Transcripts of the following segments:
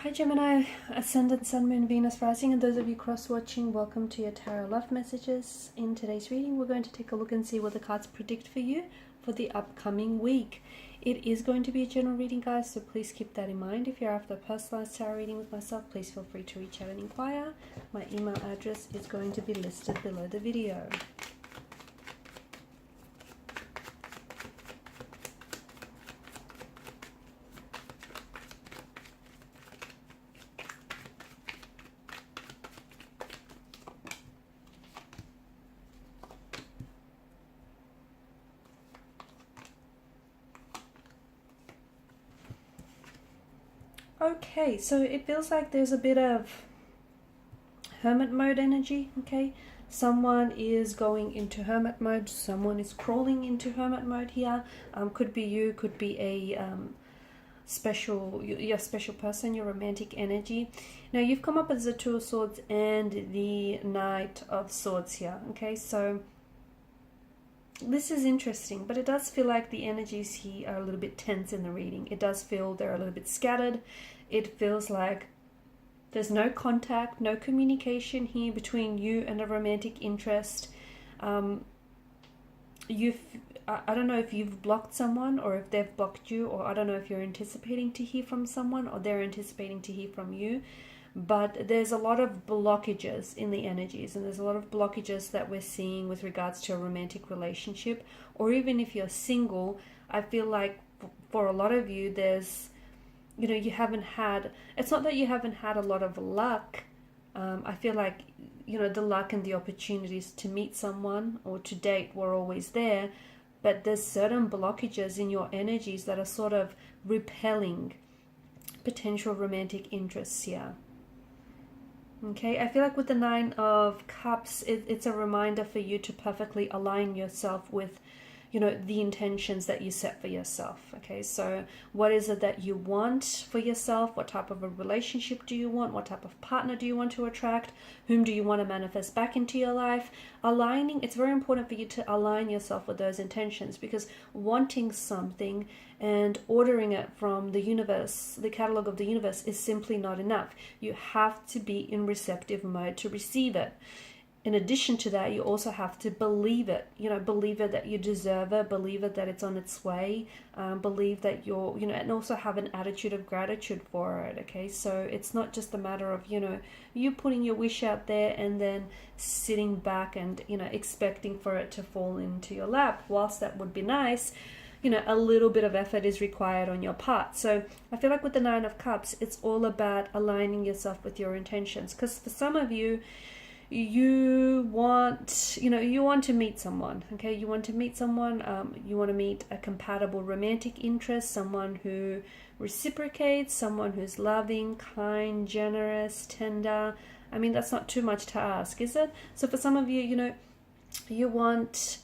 Hi Gemini, Ascendant, Sun, Moon, Venus, Rising, and those of you cross-watching, welcome to your Tarot Love Messages. In today's reading, we're going to take a look and see what the cards predict for you for the upcoming week. It is going to be a general reading, guys, so please keep that in mind. If you're after a personalized tarot reading with myself, please feel free to reach out and inquire. My email address is going to be listed below the video. Okay, so it feels like there's a bit of hermit mode energy, okay? Someone is going into hermit mode, someone is crawling into hermit mode here. Could be you, could be a your special person, your romantic energy. Now you've come up as the Two of Swords and the Knight of Swords here, okay? So this is interesting, but it does feel like the energies here are a little bit tense in the reading. It does feel they're a little bit scattered. It feels like there's no contact, no communication here between you and a romantic interest. I don't know if you've blocked someone or if they've blocked you, or I don't know if you're anticipating to hear from someone or they're anticipating to hear from you. But there's a lot of blockages in the energies, and there's a lot of blockages that we're seeing with regards to a romantic relationship, or even if you're single. I feel like for a lot of you, there's, you haven't had, it's not that you haven't had a lot of luck. I feel like, the luck and the opportunities to meet someone or to date were always there, but there's certain blockages in your energies that are sort of repelling potential romantic interests here. Okay, I feel like with the Nine of Cups, it's a reminder for you to perfectly align yourself with, the intentions that you set for yourself. Okay, so what is it that you want for yourself? What type of a relationship do you want? What type of partner do you want to attract? Whom do you want to manifest back into your life? Aligning, it's very important for you to align yourself with those intentions, because wanting something and ordering it from the universe, the catalog of the universe, is simply not enough. You have to be in receptive mode to receive it. In addition to that, you also have to believe it, believe it that you deserve it, believe it that it's on its way, believe that you're, and also have an attitude of gratitude for it, okay? So it's not just a matter of, you putting your wish out there and then sitting back and, expecting for it to fall into your lap. Whilst that would be nice, a little bit of effort is required on your part. So I feel like with the Nine of Cups, it's all about aligning yourself with your intentions. Because for some of you, you want to meet someone, okay? You want to meet someone, you want to meet a compatible romantic interest, someone who reciprocates, someone who's loving, kind, generous, tender. I mean, that's not too much to ask, is it? So for some of you, you want,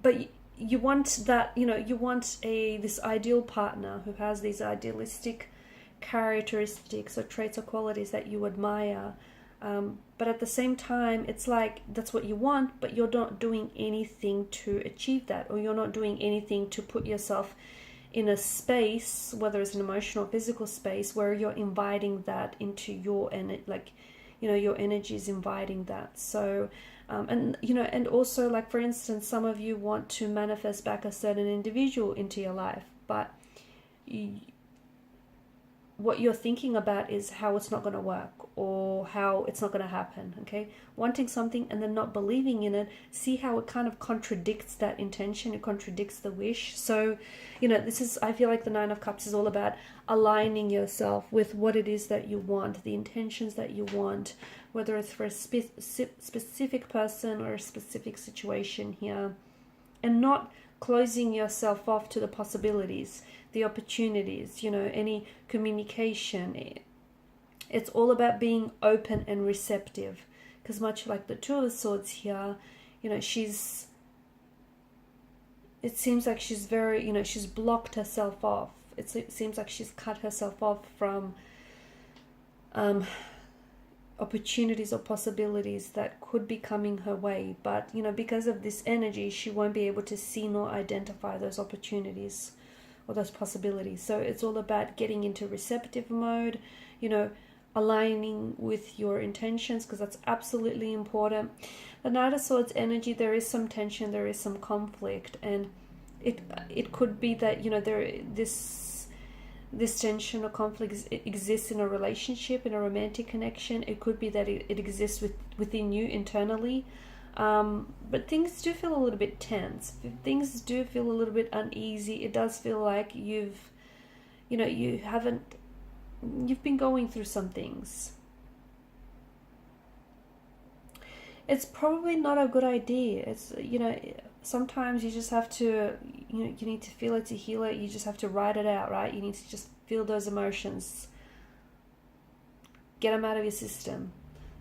but you want that, you want this ideal partner who has these idealistic characteristics or traits or qualities that you admire. But at the same time, it's like that's what you want, but you're not doing anything to achieve that, or you're not doing anything to put yourself in a space, whether it's an emotional or physical space, where you're inviting that into your your energy is inviting that. So and also, like, for instance, some of you want to manifest back a certain individual into your life, but what you're thinking about is how it's not going to work or how it's not going to happen, okay? Wanting something and then not believing in it, see how it kind of contradicts that intention, it contradicts the wish. So, I feel like the Nine of Cups is all about aligning yourself with what it is that you want, the intentions that you want, whether it's for a specific person or a specific situation here, and not closing yourself off to the possibilities, the opportunities, any communication. It's all about being open and receptive, because much like the Two of Swords here, it seems like she's very, she's blocked herself off. It seems like she's cut herself off from opportunities or possibilities that could be coming her way. But, because of this energy, she won't be able to see nor identify those opportunities or those possibilities. So it's all about getting into receptive mode, you know, aligning with your intentions, because that's absolutely important. The Knight of Swords energy, there is some tension, there is some conflict, and it could be that, you know, this tension or conflict exists in a relationship, in a romantic connection. It could be that it exists within you internally. But things do feel a little bit tense. Things do feel a little bit uneasy. It does feel like you've been going through some things. It's probably not a good idea. It's, you know, sometimes you just have to, you know, you need to feel it to heal it. You just have to write it out, right? You need to just feel those emotions, get them out of your system.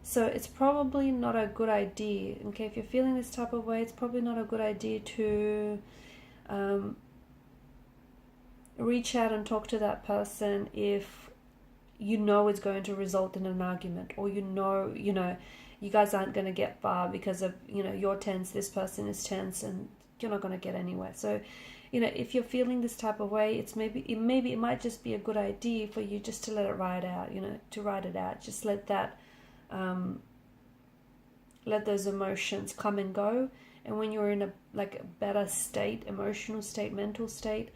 So it's probably not a good idea. Okay, if you're feeling this type of way, it's probably not a good idea to reach out and talk to that person if you know it's going to result in an argument, or you know you guys aren't going to get far because of, you know, you're tense, this person is tense, and you're not going to get anywhere. So, you know, if you're feeling this type of way, it might just be a good idea for you just to let it ride out, you know, to write it out. Just let that, let those emotions come and go. And when you're in a better state, emotional state, mental state,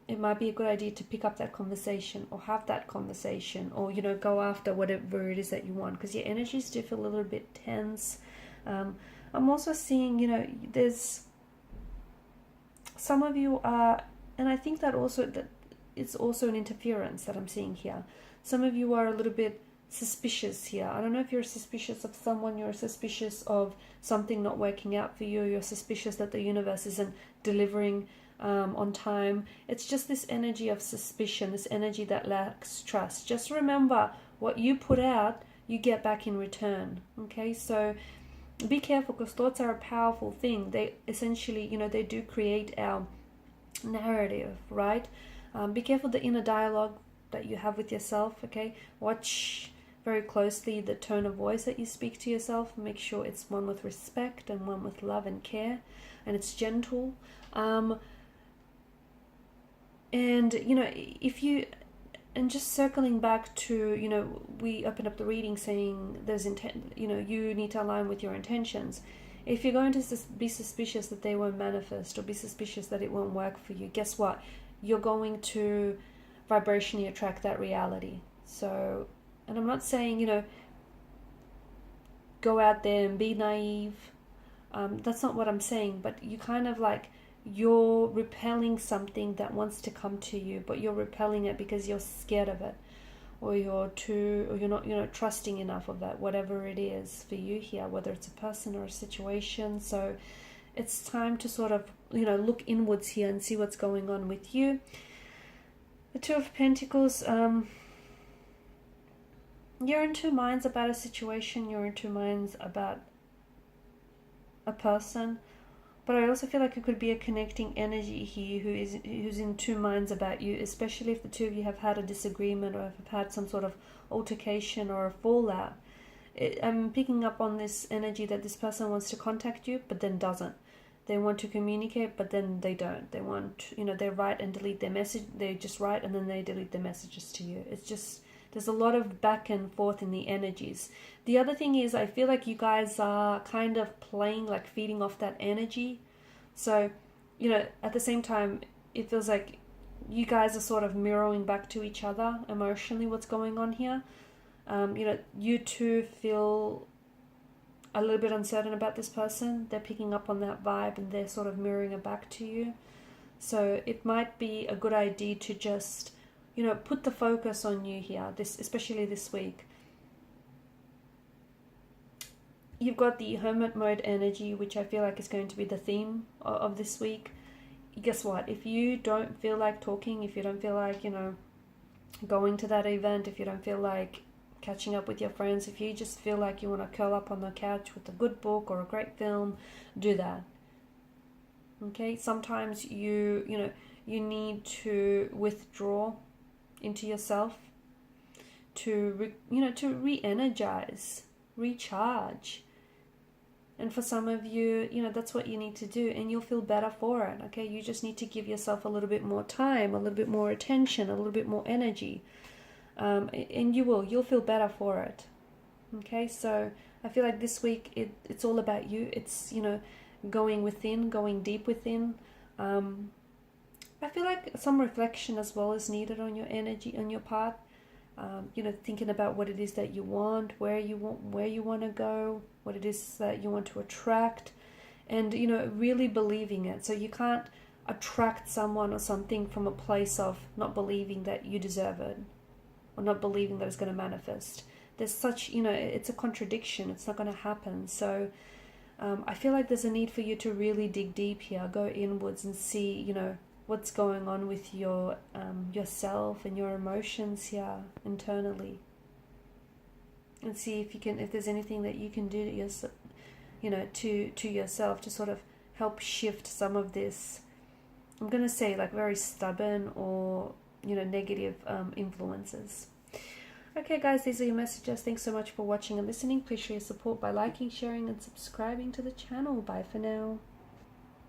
it might be a good idea to pick up that conversation, or have that conversation, or, you know, go after whatever it is that you want, because your energies do feel a little bit tense. I'm also seeing, you know, there's some of you are, and I think that it's also an interference that I'm seeing here. Some of you are a little bit suspicious here. I don't know if you're suspicious of someone, you're suspicious of something not working out for you, you're suspicious that the universe isn't delivering on time. It's just this energy of suspicion, this energy that lacks trust. Just remember, what you put out, you get back in return. Okay, so be careful, because thoughts are a powerful thing. They essentially, you know, they do create our narrative, right? Be careful the inner dialogue that you have with yourself. Okay, watch very closely the tone of voice that you speak to yourself. Make sure it's one with respect and one with love and care, and it's gentle. And, you know, and just circling back to, you know, we opened up the reading saying there's intent, you know, you need to align with your intentions. If you're going to be suspicious that they won't manifest, or be suspicious that it won't work for you, guess what? You're going to vibrationally attract that reality. So, and I'm not saying, you know, go out there and be naive. That's not what I'm saying, but you kind of you're repelling something that wants to come to you, but you're repelling it because you're scared of it, or you're not, you know, trusting enough of it, whatever it is for you here, whether it's a person or a situation. So it's time to sort of, you know, look inwards here and see what's going on with you. The Two of Pentacles, you're in two minds about a situation, you're in two minds about a person. But I also feel like it could be a connecting energy here who's in two minds about you, especially if the two of you have had a disagreement, or have had some sort of altercation or a fallout. I'm picking up on this energy that this person wants to contact you, but then doesn't. They want to communicate, but then they don't. They want, you know, they write and delete their message. They just write and then they delete their messages to you. It's just, there's a lot of back and forth in the energies. The other thing is, I feel like you guys are kind of playing, feeding off that energy. So, you know, at the same time, it feels like you guys are sort of mirroring back to each other emotionally what's going on here. You know, you two feel a little bit uncertain about this person. They're picking up on that vibe and they're sort of mirroring it back to you. So it might be a good idea to just, you know, put the focus on you here, especially this week. You've got the hermit mode energy, which I feel like is going to be the theme of this week. Guess what? If you don't feel like talking, if you don't feel like, you know, going to that event, if you don't feel like catching up with your friends, if you just feel like you want to curl up on the couch with a good book or a great film, do that. Okay? Sometimes you need to withdraw into yourself to re-energize, recharge. And for some of you, you know, that's what you need to do, and you'll feel better for it. Okay, you just need to give yourself a little bit more time, a little bit more attention, a little bit more energy, and you'll feel better for it. Okay, so I feel like this week it's all about you. It's, you know, going within, going deep within. I feel like some reflection as well is needed on your energy, on your part. You know, thinking about what it is that you want, where you want to go, what it is that you want to attract, and, you know, really believing it. So you can't attract someone or something from a place of not believing that you deserve it, or not believing that it's going to manifest. There's such, you know, it's a contradiction. It's not going to happen. So I feel like there's a need for you to really dig deep here, go inwards and see, you know, what's going on with your yourself and your emotions here internally, and see if you can, if there's anything that you can do to yourself, you know, to yourself, to sort of help shift some of this, I'm gonna say, like, very stubborn or, you know, negative influences. Okay guys, these are your messages. Thanks so much for watching and listening. Please show your support by liking, sharing and subscribing to the channel. Bye for now.